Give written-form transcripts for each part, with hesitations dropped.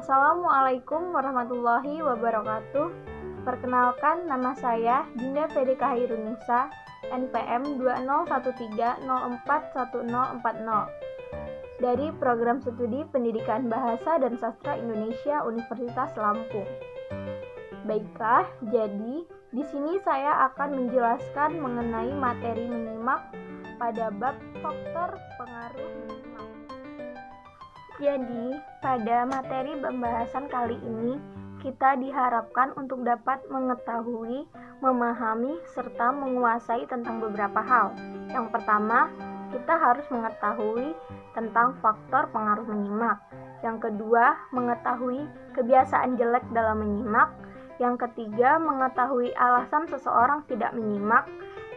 Assalamualaikum warahmatullahi wabarakatuh. Perkenalkan, nama saya Dinda Fedika Hairunisa, NPM 2013041040 dari Program Studi Pendidikan Bahasa dan Sastra Indonesia Universitas Lampung. Baiklah, jadi di sini saya akan menjelaskan mengenai materi menyimak pada bab faktor pengaruh menyimak. Jadi, pada materi pembahasan kali ini, kita diharapkan untuk dapat mengetahui, memahami, serta menguasai tentang beberapa hal. Yang pertama, kita harus mengetahui tentang faktor pengaruh menyimak. Yang kedua, mengetahui kebiasaan jelek dalam menyimak. Yang ketiga, mengetahui alasan seseorang tidak menyimak.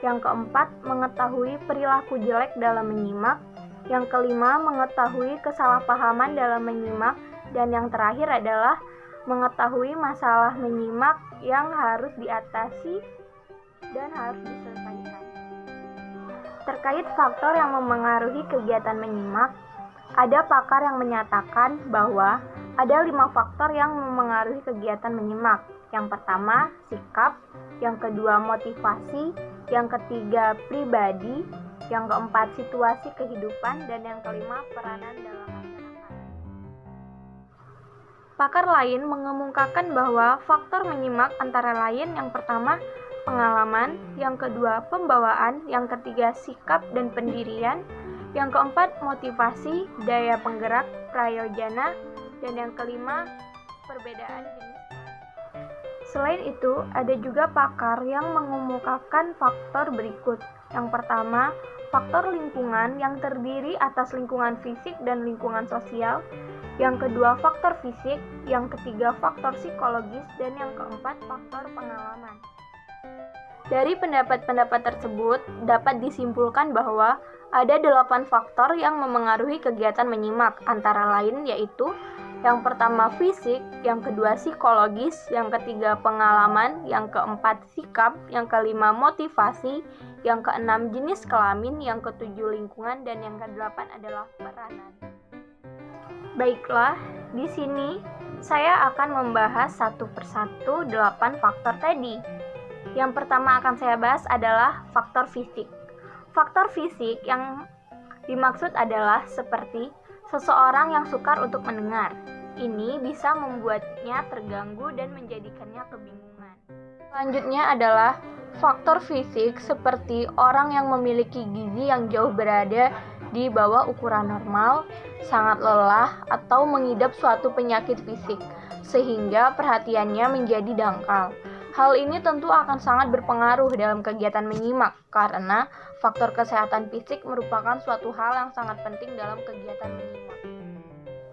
Yang keempat, mengetahui perilaku jelek dalam menyimak. Yang kelima, mengetahui kesalahpahaman dalam menyimak. Dan yang terakhir adalah mengetahui masalah menyimak yang harus diatasi dan harus diselesaikan. Terkait faktor yang memengaruhi kegiatan menyimak, ada pakar yang menyatakan bahwa ada 5 faktor yang memengaruhi kegiatan menyimak. Yang pertama, sikap. Yang kedua, motivasi. Yang ketiga, pribadi. Yang keempat, situasi kehidupan, dan yang kelima, peranan dalam masyarakat. Pakar lain mengemukakan bahwa faktor menyimak antara lain yang pertama, pengalaman, yang kedua, pembawaan, yang ketiga, sikap dan pendirian, yang keempat, motivasi, daya penggerak, prayojana, dan yang kelima, perbedaan jenis. Selain itu, ada juga pakar yang mengemukakan faktor berikut. Yang pertama, faktor lingkungan yang terdiri atas lingkungan fisik dan lingkungan sosial. Yang kedua, faktor fisik. Yang ketiga, faktor psikologis. Dan yang keempat, faktor pengalaman. Dari pendapat-pendapat tersebut, dapat disimpulkan bahwa ada 8 faktor yang memengaruhi kegiatan menyimak, antara lain yaitu yang pertama fisik, yang kedua psikologis, yang ketiga pengalaman, yang keempat sikap, yang kelima motivasi, yang keenam jenis kelamin, yang ketujuh lingkungan, dan yang kedelapan adalah peranan. Baiklah, di sini saya akan membahas satu persatu 8 faktor tadi. Yang pertama akan saya bahas adalah faktor fisik. Faktor fisik yang dimaksud adalah seperti seseorang yang sukar untuk mendengar. Ini bisa membuatnya terganggu dan menjadikannya kebingungan. Selanjutnya adalah faktor fisik seperti orang yang memiliki gizi yang jauh berada di bawah ukuran normal, sangat lelah, atau mengidap suatu penyakit fisik, sehingga perhatiannya menjadi dangkal. Hal ini tentu akan sangat berpengaruh dalam kegiatan menyimak, karena faktor kesehatan fisik merupakan suatu hal yang sangat penting dalam kegiatan menyimak.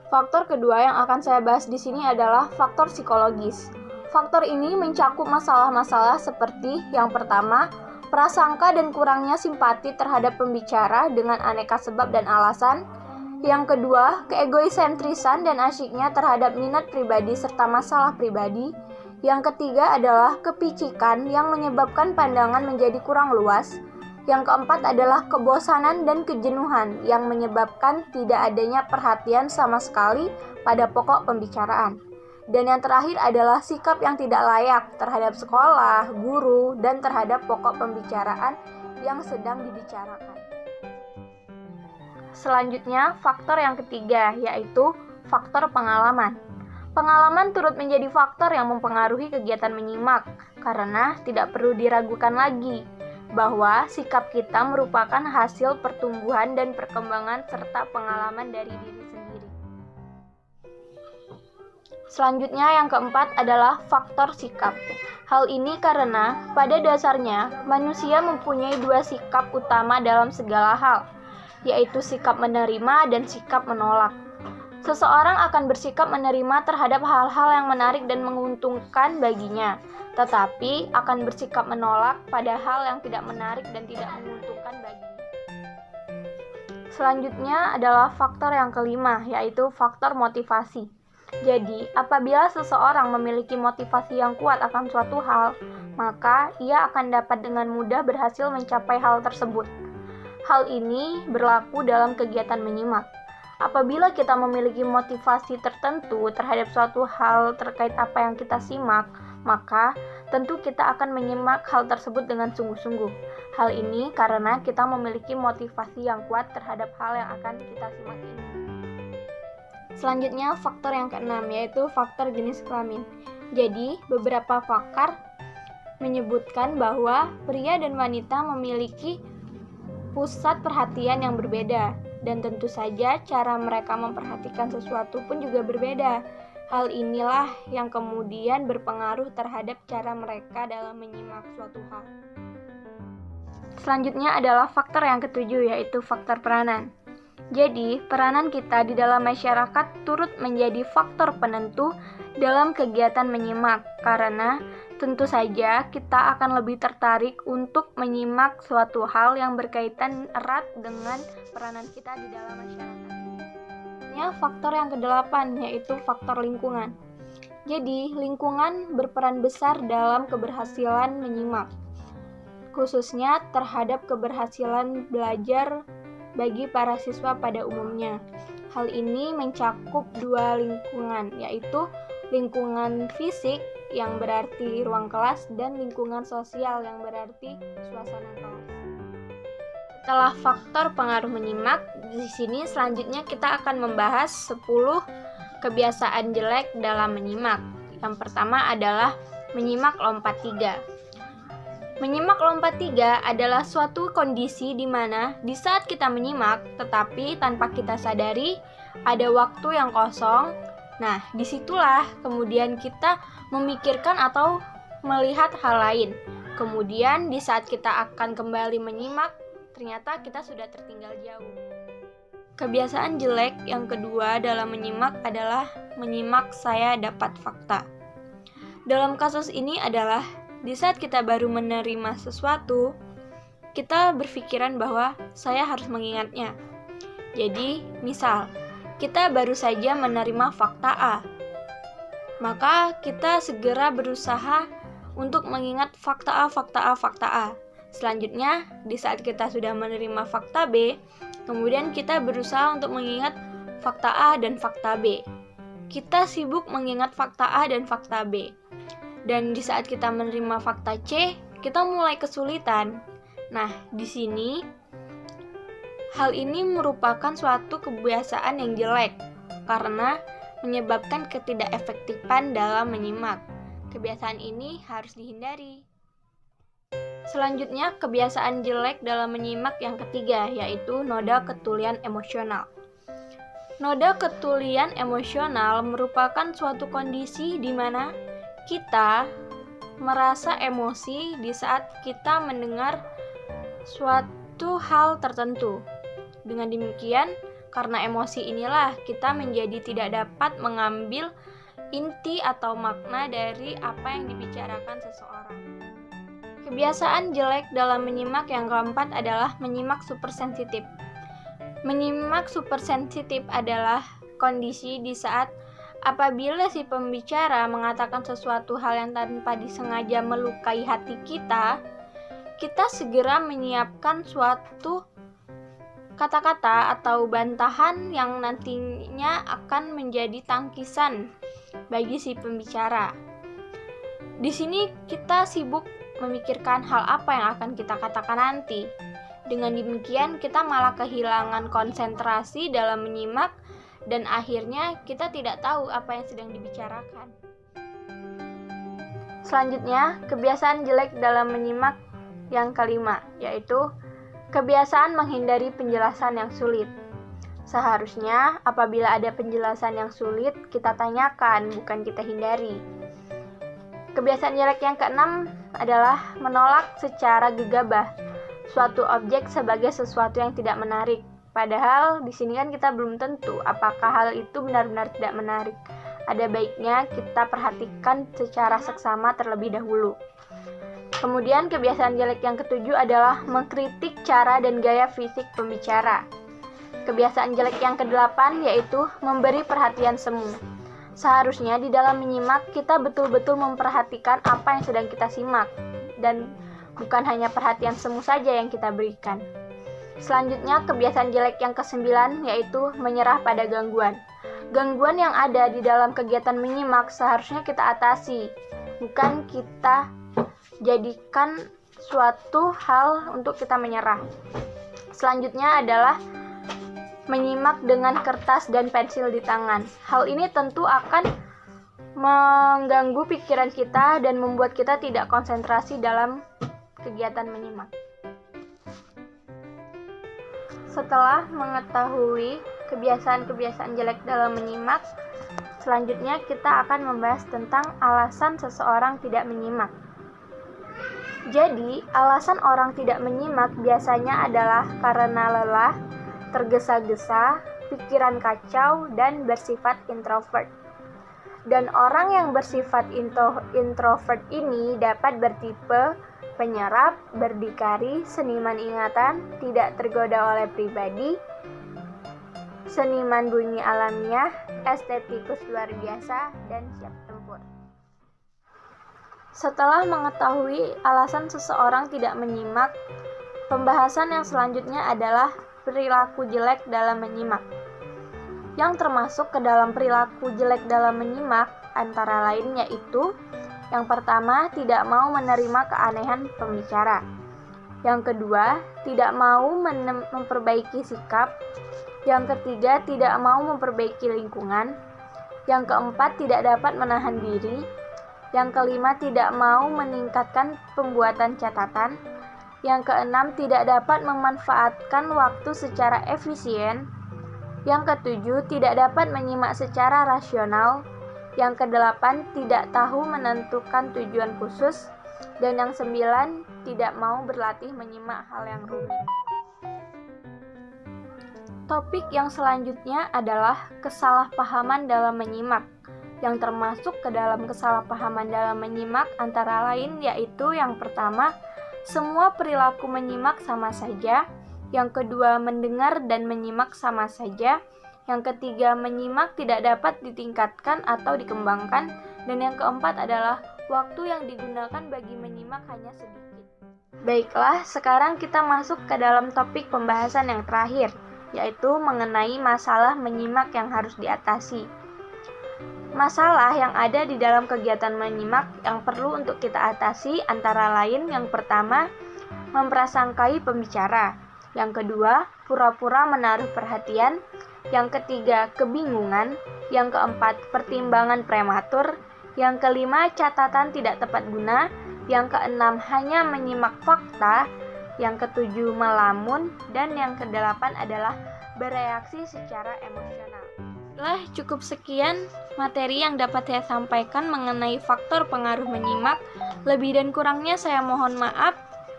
Faktor kedua yang akan saya bahas di sini adalah faktor psikologis. Faktor ini mencakup masalah-masalah seperti yang pertama, prasangka dan kurangnya simpati terhadap pembicara dengan aneka sebab dan alasan. Yang kedua, keegoisentrisan dan asyiknya terhadap minat pribadi serta masalah pribadi. Yang ketiga adalah kepicikan yang menyebabkan pandangan menjadi kurang luas. Yang keempat adalah kebosanan dan kejenuhan yang menyebabkan tidak adanya perhatian sama sekali pada pokok pembicaraan. Dan yang terakhir adalah sikap yang tidak layak terhadap sekolah, guru, dan terhadap pokok pembicaraan yang sedang dibicarakan. Selanjutnya, faktor yang ketiga, yaitu faktor pengalaman. Pengalaman turut menjadi faktor yang mempengaruhi kegiatan menyimak, karena tidak perlu diragukan lagi bahwa sikap kita merupakan hasil pertumbuhan dan perkembangan serta pengalaman dari diri sendiri. Selanjutnya yang keempat adalah faktor sikap. Hal ini karena pada dasarnya manusia mempunyai 2 sikap utama dalam segala hal, yaitu sikap menerima dan sikap menolak. Seseorang akan bersikap menerima terhadap hal-hal yang menarik dan menguntungkan baginya, tetapi akan bersikap menolak pada hal yang tidak menarik dan tidak menguntungkan baginya. Selanjutnya adalah faktor yang kelima, yaitu faktor motivasi. Jadi, apabila seseorang memiliki motivasi yang kuat akan suatu hal, maka ia akan dapat dengan mudah berhasil mencapai hal tersebut. Hal ini berlaku dalam kegiatan menyimak. Apabila kita memiliki motivasi tertentu terhadap suatu hal terkait apa yang kita simak, maka tentu kita akan menyimak hal tersebut dengan sungguh-sungguh. Hal ini karena kita memiliki motivasi yang kuat terhadap hal yang akan kita simak ini. Selanjutnya, faktor yang keenam, yaitu faktor jenis kelamin. Jadi, beberapa pakar menyebutkan bahwa pria dan wanita memiliki pusat perhatian yang berbeda, dan tentu saja cara mereka memperhatikan sesuatu pun juga berbeda. Hal inilah yang kemudian berpengaruh terhadap cara mereka dalam menyimak suatu hal. Selanjutnya adalah faktor yang ketujuh, yaitu faktor peranan. Jadi, peranan kita di dalam masyarakat turut menjadi faktor penentu dalam kegiatan menyimak, karena tentu saja kita akan lebih tertarik untuk menyimak suatu hal yang berkaitan erat dengan peranan kita di dalam masyarakat. Faktor yang kedelapan, yaitu faktor lingkungan. Jadi, lingkungan berperan besar dalam keberhasilan menyimak, khususnya terhadap keberhasilan belajar bagi para siswa pada umumnya. Hal ini mencakup dua lingkungan, yaitu lingkungan fisik yang berarti ruang kelas dan lingkungan sosial yang berarti suasana kelas. Setelah faktor pengaruh menyimak, di sini selanjutnya kita akan membahas 10 kebiasaan jelek dalam menyimak. Yang pertama adalah menyimak lompat 3. Menyimak lompat 3 adalah suatu kondisi di mana di saat kita menyimak, tetapi tanpa kita sadari, ada waktu yang kosong. Nah, disitulah kemudian kita memikirkan atau melihat hal lain. Kemudian di saat kita akan kembali menyimak, ternyata kita sudah tertinggal jauh. Kebiasaan jelek yang kedua dalam menyimak adalah menyimak saya dapat fakta. Dalam kasus ini adalah di saat kita baru menerima sesuatu, kita berpikiran bahwa saya harus mengingatnya. Jadi, misal, kita baru saja menerima fakta A, maka kita segera berusaha untuk mengingat fakta A, fakta A, fakta A. Selanjutnya, di saat kita sudah menerima fakta B, kemudian kita berusaha untuk mengingat fakta A dan fakta B. Kita sibuk mengingat fakta A dan fakta B. Dan di saat kita menerima fakta C, kita mulai kesulitan. Nah, di sini hal ini merupakan suatu kebiasaan yang jelek karena menyebabkan ketidakefektifan dalam menyimak. Kebiasaan ini harus dihindari. Selanjutnya, kebiasaan jelek dalam menyimak yang ketiga, yaitu noda ketulian emosional. Noda ketulian emosional merupakan suatu kondisi di mana kita merasa emosi di saat kita mendengar suatu hal tertentu. Dengan demikian, karena emosi inilah kita menjadi tidak dapat mengambil inti atau makna dari apa yang dibicarakan seseorang. Kebiasaan jelek dalam menyimak yang keempat adalah menyimak supersensitif. Menyimak supersensitif adalah kondisi di saat apabila si pembicara mengatakan sesuatu hal yang tanpa disengaja melukai hati kita, kita segera menyiapkan suatu kata-kata atau bantahan yang nantinya akan menjadi tangkisan bagi si pembicara. Di sini kita sibuk memikirkan hal apa yang akan kita katakan nanti. Dengan demikian, kita malah kehilangan konsentrasi dalam menyimak dan akhirnya kita tidak tahu apa yang sedang dibicarakan. Selanjutnya, kebiasaan jelek dalam menyimak yang kelima, yaitu kebiasaan menghindari penjelasan yang sulit. Seharusnya apabila ada penjelasan yang sulit, kita tanyakan, bukan kita hindari. Kebiasaan jelek yang keenam adalah menolak secara gegabah suatu objek sebagai sesuatu yang tidak menarik. Padahal di sini kan kita belum tentu apakah hal itu benar-benar tidak menarik. Ada baiknya kita perhatikan secara seksama terlebih dahulu. Kemudian kebiasaan jelek yang ketujuh adalah mengkritik cara dan gaya fisik pembicara. Kebiasaan jelek yang kedelapan yaitu memberi perhatian semu. Seharusnya di dalam menyimak kita betul-betul memperhatikan apa yang sedang kita simak dan bukan hanya perhatian semu saja yang kita berikan. Selanjutnya, kebiasaan jelek yang ke-9 yaitu menyerah pada gangguan. Gangguan yang ada di dalam kegiatan menyimak seharusnya kita atasi, bukan kita jadikan suatu hal untuk kita menyerah. Selanjutnya adalah menyimak dengan kertas dan pensil di tangan. Hal ini tentu akan mengganggu pikiran kita dan membuat kita tidak konsentrasi dalam kegiatan menyimak. Setelah mengetahui kebiasaan-kebiasaan jelek dalam menyimak, selanjutnya kita akan membahas tentang alasan seseorang tidak menyimak. Jadi, alasan orang tidak menyimak biasanya adalah karena lelah, tergesa-gesa, pikiran kacau, dan bersifat introvert. Dan orang yang bersifat introvert ini dapat bertipe penyerap, berdikari, seniman ingatan, tidak tergoda oleh pribadi, seniman bunyi alamiah, estetikus luar biasa, dan siap tempur. Setelah mengetahui alasan seseorang tidak menyimak, pembahasan yang selanjutnya adalah perilaku jelek dalam menyimak. Yang termasuk ke dalam perilaku jelek dalam menyimak antara lain yaitu: yang pertama, tidak mau menerima keanehan pembicara. Yang kedua, tidak mau memperbaiki sikap. Yang ketiga, tidak mau memperbaiki lingkungan. Yang keempat, tidak dapat menahan diri. Yang kelima, tidak mau meningkatkan pembuatan catatan. Yang keenam, tidak dapat memanfaatkan waktu secara efisien. Yang ketujuh, tidak dapat menyimak secara rasional. Yang kedelapan, tidak tahu menentukan tujuan khusus. Dan yang sembilan, tidak mau berlatih menyimak hal yang rumit. Topik yang selanjutnya adalah kesalahpahaman dalam menyimak. Yang termasuk ke dalam kesalahpahaman dalam menyimak antara lain yaitu: yang pertama, semua perilaku menyimak sama saja. Yang kedua, mendengar dan menyimak sama saja. Yang ketiga, menyimak tidak dapat ditingkatkan atau dikembangkan. Dan yang keempat adalah waktu yang digunakan bagi menyimak hanya sedikit. Baiklah, sekarang kita masuk ke dalam topik pembahasan yang terakhir, yaitu mengenai masalah menyimak yang harus diatasi. Masalah yang ada di dalam kegiatan menyimak yang perlu untuk kita atasi antara lain: yang pertama, memprasangkai pembicara. Yang kedua, pura-pura menaruh perhatian. Yang ketiga, kebingungan. Yang keempat, pertimbangan prematur. Yang kelima, catatan tidak tepat guna. Yang keenam, hanya menyimak fakta. Yang ketujuh, melamun. Dan yang kedelapan adalah bereaksi secara emosional. Cukup sekian materi yang dapat saya sampaikan mengenai faktor pengaruh menyimak. Lebih dan kurangnya saya mohon maaf.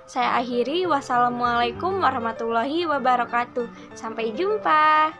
Saya akhiri. Wassalamualaikum warahmatullahi wabarakatuh. Sampai jumpa.